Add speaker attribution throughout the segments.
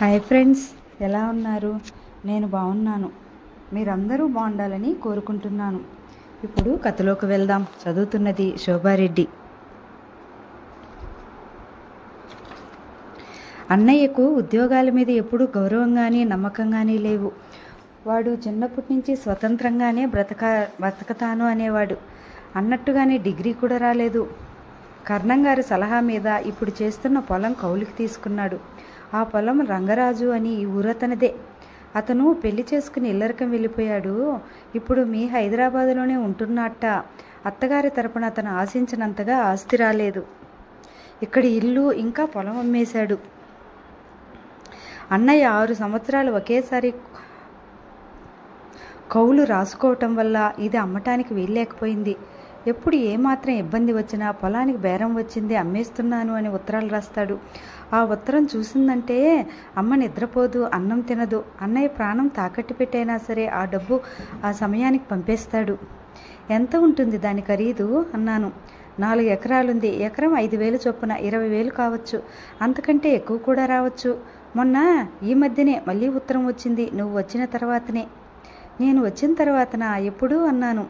Speaker 1: Hi friends, ఎలా ఉన్నారు? నేను బాగున్నాను. మీరందరూ బాగుండాలని కోరుకుంటున్నాను. ఇప్పుడు కథలోకి వెళ్దాం. చదువుతున్నది శోభారెడ్డి. అన్నయ్యకు ఉద్యోగాల మీద ఎప్పుడూ గౌరవంగానే నమ్మకంగానే లేవు. వాడు చిన్నప్పటి నుంచి స్వతంత్రంగానే బ్రతకతాను అనేవాడు. అన్నట్టుగానే డిగ్రీ కూడా రాలేదు. కర్ణంగారి సలహా మీద ఇప్పుడు చేస్తున్న పొలం కౌలుకి తీసుకున్నాడు. ఆ పొలం రంగరాజు అని ఈ ఊరతనదే. అతను పెళ్లి చేసుకుని ఇల్లరికం వెళ్ళిపోయాడు. ఇప్పుడు మీ హైదరాబాదులోనే ఉంటున్నట్ట. అత్తగారి తరపున అతను ఆశించినంతగా ఆస్తి రాలేదు. ఇక్కడి ఇల్లు ఇంకా పొలం అమ్మేశాడు. అన్నయ్య 6 సంవత్సరాలు ఒకేసారి కౌలు రాసుకోవటం వల్ల ఇది అమ్మటానికి వీల్లేకపోయింది. ఎప్పుడు ఏమాత్రం ఇబ్బంది వచ్చినా పొలానికి బేరం వచ్చింది, అమ్మేస్తున్నాను అని ఉత్తరాలు రాస్తాడు. ఆ ఉత్తరం చూసిందంటే అమ్మ నిద్రపోదు, అన్నం తినదు. అన్నయ్య ప్రాణం తాకట్టు పెట్టైనా సరే ఆ డబ్బు ఆ సమయానికి పంపేస్తాడు. ఎంత ఉంటుంది దాని ఖరీదు అన్నాను. 4 ఎకరాలుంది. ఎకరం 5,000 చొప్పున 20,000 కావచ్చు, అంతకంటే ఎక్కువ కూడా రావచ్చు. మొన్న ఈ మధ్యనే మళ్ళీ ఉత్తరం వచ్చింది, నువ్వు వచ్చిన తర్వాతనే. నేను వచ్చిన తర్వాతనా? ఎప్పుడు అన్నాను.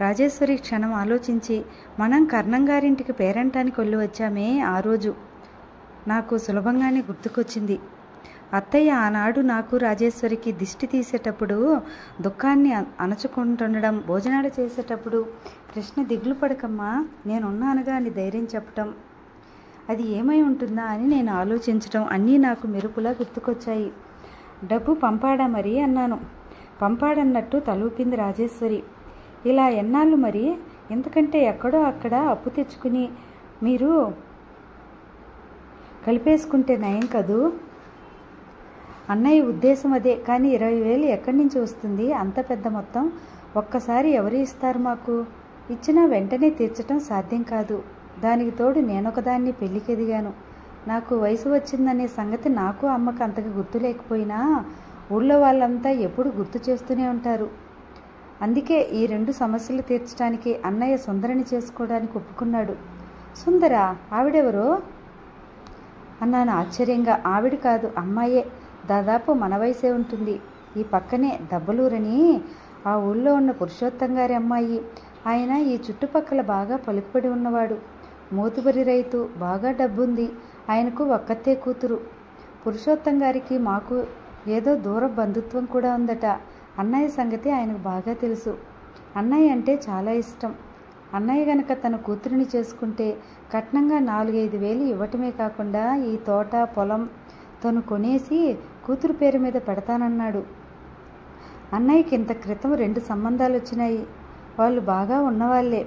Speaker 1: రాజేశ్వరి క్షణం ఆలోచించి, మనం కర్ణంగారింటికి పేరంటానికి వెళ్ళి వచ్చామే ఆ రోజు నాకు సులభంగానే గుర్తుకొచ్చింది. అత్తయ్య ఆనాడు నాకు రాజేశ్వరికి దిష్టి తీసేటప్పుడు దుఃఖాన్ని అణచుకుంటుండడం, భోజనాలు చేసేటప్పుడు కృష్ణ దిగులు పడకమ్మా నేనున్నానుగా అని ధైర్యం చెప్పటం, అది ఏమై ఉంటుందా అని నేను ఆలోచించటం అన్నీ నాకు మెరుపులా గుర్తుకొచ్చాయి. డబ్బు పంపాడా మరి అన్నాను. పంపాడన్నట్టు తలూపింది రాజేశ్వరి. ఇలా ఎన్నాళ్ళు మరి? ఎందుకంటే ఎక్కడో అక్కడ అప్పు తెచ్చుకుని మీరు కలిపేసుకుంటే నయం కదూ. అన్నయ్య ఉద్దేశం అదే. కానీ 20,000 ఎక్కడి నుంచి వస్తుంది? అంత పెద్ద మొత్తం ఒక్కసారి ఎవరు ఇస్తారు మాకు? ఇచ్చినా వెంటనే తీర్చటం సాధ్యం కాదు. దానికి తోడు నేనొకదాన్ని పెళ్లికి ఎదిగాను. నాకు వయసు వచ్చిందనే సంగతి నాకు అమ్మకు అంతగా గుర్తు లేకపోయినా ఊళ్ళో వాళ్ళంతా ఎప్పుడు గుర్తు చేస్తూనే ఉంటారు. అందుకే ఈ 2 సమస్యలు తీర్చడానికి అన్నయ్య సుందరిని చేసుకోవడానికి ఒప్పుకున్నాడు. సుందరా? ఆవిడెవరో అన్నాను ఆశ్చర్యంగా. ఆవిడ కాదు, అమ్మాయే. దాదాపు మన వయసే ఉంటుంది. ఈ పక్కనే దబ్బలూరని ఆ ఊళ్ళో ఉన్న పురుషోత్తం గారి అమ్మాయి. ఆయన ఈ చుట్టుపక్కల బాగా పలుకుబడి ఉన్నవాడు. మోతుబరి రైతు, బాగా డబ్బుంది. ఆయనకు ఒక్కతే కూతురు. పురుషోత్తం గారికి మాకు ఏదో దూర బంధుత్వం కూడా ఉందట. అన్నయ్య సంగతి ఆయనకు బాగా తెలుసు. అన్నయ్య అంటే చాలా ఇష్టం. అన్నయ్య గనక తన కూతురిని చేసుకుంటే కట్నంగా 4-5 వేలు ఇవ్వటమే కాకుండా ఈ తోట పొలం తను కొనేసి కూతురు పేరు మీద పెడతానన్నాడు. అన్నయ్యకి ఇంత క్రితం 2 సంబంధాలు వచ్చినాయి. వాళ్ళు బాగా ఉన్నవాళ్లే.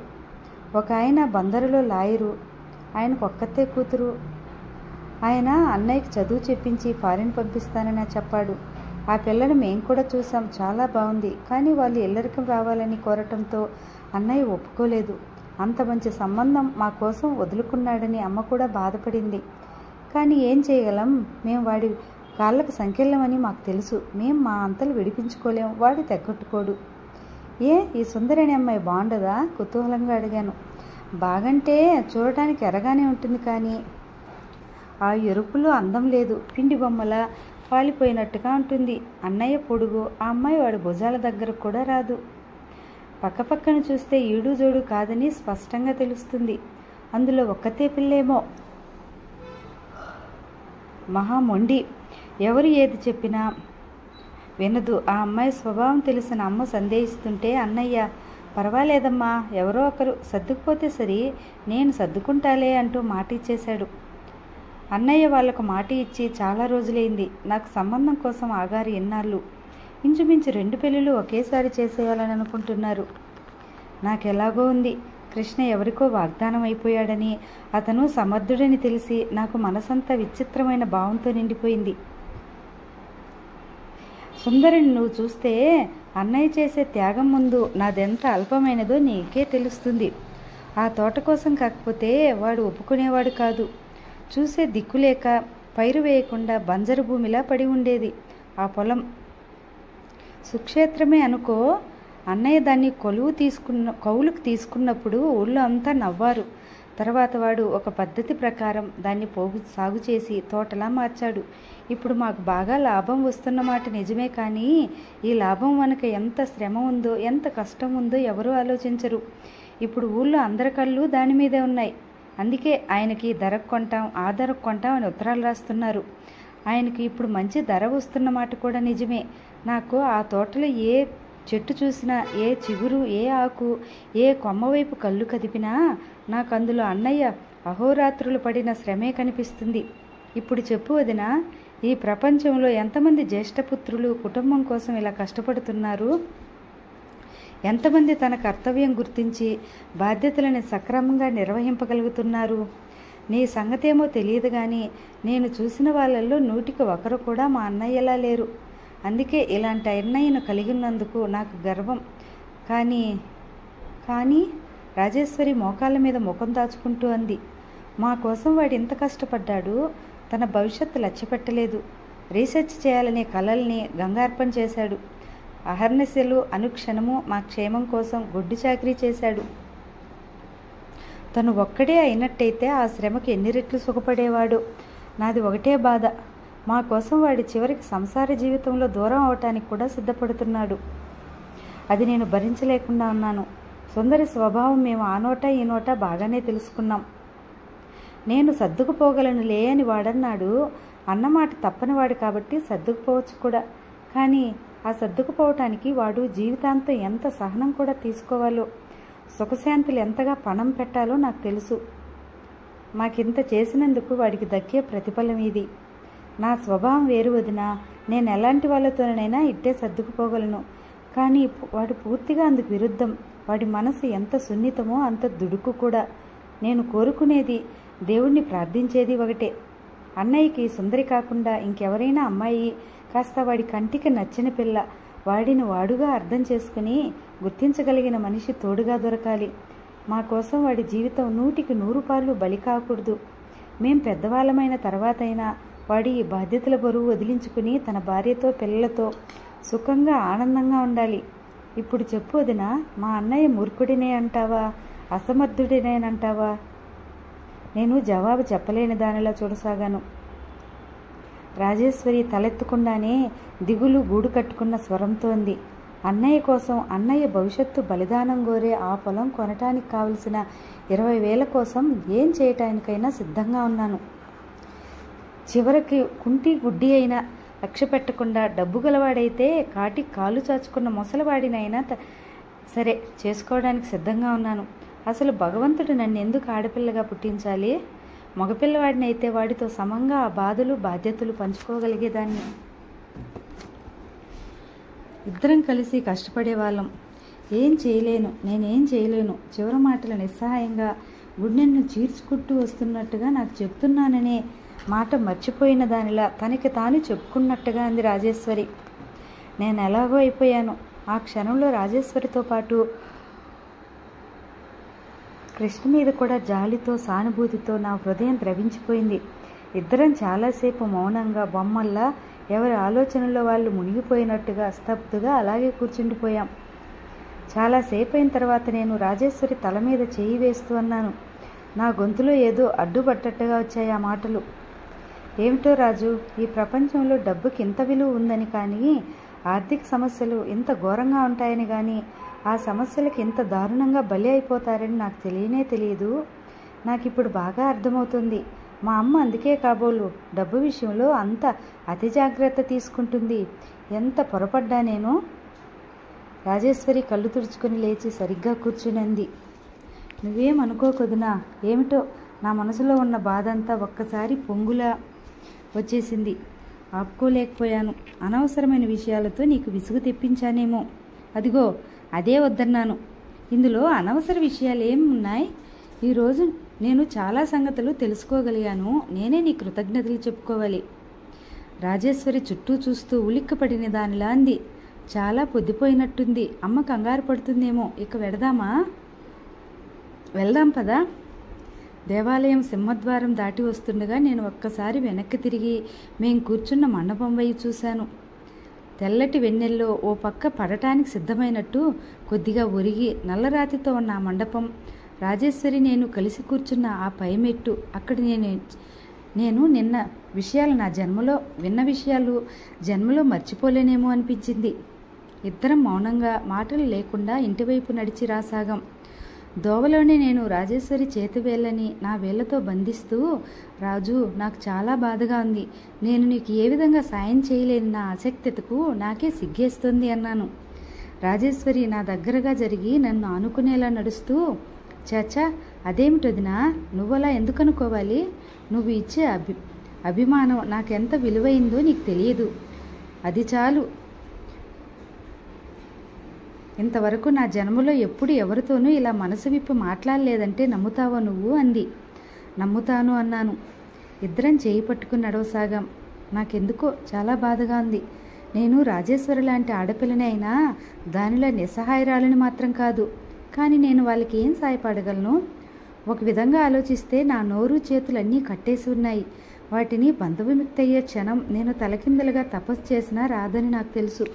Speaker 1: ఒక ఆయన బందరులో లాయరు. ఆయనకు ఒక్కతే కూతురు. ఆయన అన్నయ్యకి చదువు చెప్పించి ఫారిన్ పంపిస్తానని చెప్పాడు. ఆ పిల్లను మేము కూడా చూసాం, చాలా బాగుంది. కానీ వాళ్ళు ఇల్లరికం రావాలని కోరటంతో అన్నయ్య ఒప్పుకోలేదు. అంత మంచి సంబంధం మా కోసం వదులుకున్నాడని అమ్మ కూడా బాధపడింది. కానీ ఏం చేయగలం? మేము వాడి కాళ్ళకు సంకెళ్ళమని మాకు తెలుసు. మేము మా అంతలు విడిపించుకోలేం, వాడు తెగొట్టుకోడు. ఈ సుందరని అమ్మాయి బాగుండదా? కుతూహలంగా అడిగాను. బాగంటే చూడటానికి ఎరగానే ఉంటుంది, కానీ ఆ ఎరుపులో అందం లేదు. పిండి బొమ్మల పాలిపోయినట్టుగా ఉంటుంది. అన్నయ్య పొడుగు, ఆ అమ్మాయి వాడి భుజాల దగ్గర కూడా రాదు. పక్కపక్కన చూస్తే ఈడు జోడు కాదని స్పష్టంగా తెలుస్తుంది. అందులో ఒక్కతే పిల్లేమో. మహా మొండి, ఎవరు ఏది చెప్పినా వినదు. ఆ అమ్మాయి స్వభావం తెలిసిన అమ్మ సందేహిస్తుంటే అన్నయ్య, పర్వాలేదమ్మా, ఎవరో ఒకరు సర్దుకుపోతే సరి, నేను సర్దుకుంటాలే అంటూ మాట ఇచ్చేశాడు. అన్నయ్య వాళ్లకు మాట ఇచ్చి చాలా రోజులైంది. నాకు సంబంధం కోసం ఆగారు ఎన్నాళ్ళు. ఇంచుమించు 2 పెళ్ళిళ్ళు ఒకేసారి చేసేయాలని అనుకుంటున్నారు. నాకెలాగో ఉంది. కృష్ణ ఎవరికో వాగ్దానం అయిపోయాడని, అతను సమర్థుడని తెలిసి నాకు మనసంతా విచిత్రమైన భావంతో నిండిపోయింది. సుందరిని నువ్వు చూస్తే అన్నయ్య చేసే త్యాగం ముందు నాదెంత అల్పమైనదో నీకే తెలుస్తుంది. ఆ తోట కోసం కాకపోతే వాడు ఒప్పుకునేవాడు కాదు. చూసే దిక్కులేక పైరు వేయకుండా బంజరు భూమిలా పడి ఉండేది ఆ పొలం. సుక్షేత్రమే అనుకో. అన్నయ్య దాన్ని కౌలుకు తీసుకున్నప్పుడు ఊళ్ళో అంతా నవ్వారు. తర్వాత వాడు ఒక పద్ధతి ప్రకారం దాన్ని సాగు చేసి తోటలా మార్చాడు. ఇప్పుడు మాకు బాగా లాభం వస్తున్నమాట నిజమే, కానీ ఈ లాభం వెనక ఎంత శ్రమ ఉందో, ఎంత కష్టం ఉందో ఎవరూ ఆలోచించరు. ఇప్పుడు ఊళ్ళో అందరి కళ్ళు దాని మీదే ఉన్నాయి. అందుకే ఆయనకి ధరకు కొంటాం, ఆ ధరకు కొంటాం అని ఉత్తరాలు రాస్తున్నారు. ఆయనకి ఇప్పుడు మంచి ధర వస్తున్నమాట కూడా నిజమే. నాకు ఆ తోటలో ఏ చెట్టు చూసినా, ఏ చిగురు, ఏ ఆకు, ఏ కొమ్మ వైపు కళ్ళు కదిపినా నాకు అందులో అన్నయ్య అహోరాత్రులు పడిన శ్రమే కనిపిస్తుంది. ఇప్పుడు చెప్పు వదినా, ఈ ప్రపంచంలో ఎంతమంది జ్యేష్ఠపుత్రులు కుటుంబం కోసం ఇలా కష్టపడుతున్నారు? ఎంతమంది తన కర్తవ్యం గుర్తించి బాధ్యతలను సక్రమంగా నిర్వహింపగలుగుతున్నారు? నీ సంగతేమో తెలియదు, కానీ నేను చూసిన వాళ్ళల్లో 100కి 1 కూడా మా అన్నయ్యలా లేరు. అందుకే ఇలాంటి అన్నయ్యను కలిగి ఉన్నందుకు నాకు గర్వం. కానీ రాజేశ్వరి మోకాళ్ళ మీద ముఖం దాచుకుంటూ అంది. మా కోసం వాడు ఇంత కష్టపడ్డాడు, తన భవిష్యత్తు లక్ష్యపెట్టలేదు. రీసెర్చ్ చేయాలనే కలల్ని గంగార్పణ చేశాడు. అహర్నిశలు అనుక్షణము మా క్షేమం కోసం గొడ్డు చాకరీ చేశాడు. తను ఒక్కడే అయినట్టయితే ఆ శ్రమకు ఎన్ని రెట్లు సుఖపడేవాడు. నాది ఒకటే బాధ, మా కోసం వాడి చివరికి సంసార జీవితంలో దూరం అవటానికి కూడా సిద్ధపడుతున్నాడు. అది నేను భరించలేకుండా ఉన్నాను. సుందరి స్వభావం మేము ఆ నోట ఈ నోట బాగానే తెలుసుకున్నాం. నేను సర్దుకుపోగలనులే అని వాడన్నాడు. అన్నమాట తప్పనివాడు కాబట్టి సర్దుకుపోవచ్చు కూడా. కానీ ఆ సర్దుకుపోవటానికి వాడు జీవితాంతం ఎంత సహనం కూడా తీసుకోవాలో, సుఖశాంతులు ఎంతగా పణం పెట్టాలో నాకు తెలుసు. మాకింత చేసినందుకు వాడికి దక్కే ప్రతిఫలం ఇది. నా స్వభావం వేరు వదినా, నేను ఎలాంటి వాళ్ళతోనైనా ఇట్టే సర్దుకుపోగలను. కానీ వాడు పూర్తిగా అందుకు విరుద్ధం. వాడి మనసు ఎంత సున్నితమో అంత దుడుకు కూడా. నేను కోరుకునేది, దేవుణ్ణి ప్రార్థించేది ఒకటే, అన్నయ్యకి సుందరి కాకుండా ఇంకెవరైనా అమ్మాయి కాస్త వాడి కంటికి నచ్చిన పిల్ల, వాడిని వాడుగా అర్థం చేసుకుని గుర్తించగలిగిన మనిషి తోడుగా దొరకాలి. మా కోసం వాడి జీవితం 100కి 100 పాళ్ళు బలి కాకూడదు. మేం పెద్దవాళ్ళమైన తర్వాతైనా వాడి ఈ బాధ్యతల బరువు వదిలించుకుని తన భార్యతో పిల్లలతో సుఖంగా ఆనందంగా ఉండాలి. ఇప్పుడు చెప్పు వదినా, మా అన్నయ్య మూర్ఖుడినే అంటావా, అసమర్థుడినేనంటావా? నేను జవాబు చెప్పలేని దానిలా చూడసాగాను. రాజేశ్వరి తలెత్తకుండానే దిగులు గూడు కట్టుకున్న స్వరంతో అంది. అన్నయ్య కోసం, అన్నయ్య భవిష్యత్తు బలిదానం కోరే ఆ పొలం కొనటానికి కావలసిన 20,000 కోసం ఏం చేయటానికైనా సిద్ధంగా ఉన్నాను. చివరికి కుంటి గుడ్డి అయినా లక్ష్య పెట్టకుండా డబ్బు గలవాడైతే కాటికి కాలు చాచుకున్న ముసలివాడినైనా సరే చేసుకోవడానికి సిద్ధంగా ఉన్నాను. అసలు భగవంతుడు నన్ను ఎందుకు ఆడపిల్లగా పుట్టించాలి? మగపిల్లవాడినైతే వాడితో సమంగా ఆ బాధలు బాధ్యతలు పంచుకోగలిగేదాన్ని. ఇద్దరం కలిసి కష్టపడేవాళ్ళం. ఏం చేయలేను, నేనేం చేయలేను. చివరి మాటలు నిస్సహాయంగా గుండెను చీర్చుకుంటూ వస్తున్నట్టుగా నాకు చెప్తున్నాననే మాట మర్చిపోయిన దానిలా తనకి తాను చెప్పుకున్నట్టుగా అంది రాజేశ్వరి. నేను ఎలాగో అయిపోయాను. ఆ క్షణంలో రాజేశ్వరితో పాటు కృష్ణ మీద కూడా జాలితో సానుభూతితో నా హృదయం ద్రవించిపోయింది. ఇద్దరం చాలాసేపు మౌనంగా బొమ్మల్లా ఎవరి ఆలోచనలో వాళ్ళు మునిగిపోయినట్టుగా స్తబ్దుగా అలాగే కూర్చుండిపోయాం. చాలాసేపు అయిన తర్వాత నేను రాజేశ్వరి తల మీద చేయి వేస్తూ అన్నాను. నా గొంతులో ఏదో అడ్డుపట్టట్టుగా వచ్చాయి ఆ మాటలు. ఏమిటో రాజు, ఈ ప్రపంచంలో డబ్బుకి ఇంత విలువ ఉందని కానీ, ఆర్థిక సమస్యలు ఇంత ఘోరంగా ఉంటాయని కానీ, ఆ సమస్యలకు ఇంత దారుణంగా బలి అయిపోతారని నాకు తెలియదు. నాకు ఇప్పుడు బాగా అర్థమవుతుంది. మా అమ్మ అందుకే కాబోలు డబ్బు విషయంలో అంత అతి జాగ్రత్త తీసుకుంటుంది. ఎంత పొరపడ్డా నేను. రాజేశ్వరి కళ్ళు తుడుచుకొని లేచి సరిగ్గా కూర్చునింది. నువ్వేమనుకోకొదునా, ఏమిటో నా మనసులో ఉన్న బాధ అంతా ఒక్కసారి పొంగులా వచ్చేసింది. ఆపుకోలేకపోయాను. అనవసరమైన విషయాలతో నీకు విసుగు తెప్పించానేమో. అదిగో అదే వద్దన్నాను. ఇందులో అనవసర విషయాలు ఏమున్నాయి? ఈరోజు నేను చాలా సంగతులు తెలుసుకోగలిగాను. నేనే నీ కృతజ్ఞతలు చెప్పుకోవాలి. రాజేశ్వరి చుట్టూ చూస్తూ ఉలిక్కపడిన దానిలా అంది. చాలా పొద్దుపోయినట్టుంది. అమ్మ కంగారు పడుతుందేమో. ఇక వెళ్దాం పదా. దేవాలయం సింహద్వారం దాటి వస్తుండగా నేను ఒక్కసారి వెనక్కి తిరిగి మేం కూర్చున్న మండపం వైపు చూశాను. తెల్లటి వెన్నెల్లో ఓ పక్క పడటానికి సిద్ధమైనట్టు కొద్దిగా ఒరిగి నల్లరాతితో ఉన్న ఆ మండపం రాజేశ్వరి నేను కలిసి కూర్చున్న ఆ పై మెట్టు అక్కడ నేను నిన్న విషయాలు నా జన్మలో విన్న విషయాలు జన్మలో మర్చిపోలేనేమో అనిపించింది. ఇద్దరం మౌనంగా మాటలు లేకుండా ఇంటివైపు నడిచి రాసాగాం. దోవలోనే నేను రాజేశ్వరి చేతి వేళ్ళని నా వేళ్లతో బంధిస్తూ, రాజు, నాకు చాలా బాధగా ఉంది. నేను నీకు ఏ విధంగా సాయం చేయలేని నా ఆసక్తితకు నాకే సిగ్గేస్తుంది అన్నాను. రాజేశ్వరి నా దగ్గరగా జరిగి నన్ను ఆనుకునేలా నడుస్తూ, చాచా, అదేమిటొదినా, నువ్వలా ఎందుకు అనుకోవాలి? నువ్వు ఇచ్చే అభిమానం నాకెంత విలువైందో నీకు తెలియదు. అది చాలు. ఇంతవరకు నా జన్మలో ఎప్పుడు ఎవరితోనూ ఇలా మనసు విప్పి మాట్లాడలేదంటే నమ్ముతావో నువ్వు అంది. నమ్ముతాను అన్నాను. ఇద్దరం చేయి పట్టుకుని నడవసాగాం. నాకెందుకో చాలా బాధగా ఉంది. నేను రాజేశ్వరి లాంటి ఆడపిల్లని అయినా దానిలో నిస్సహాయరాలని మాత్రం కాదు. కానీ నేను వాళ్ళకి ఏం సాయపడగలను? ఒక విధంగా ఆలోచిస్తే నా నోరు చేతులన్నీ కట్టేసి ఉన్నాయి. వాటిని బంధవిముక్తయ్యే క్షణం నేను తలకిందులుగా తపస్సు చేసినా రాదని నాకు తెలుసు.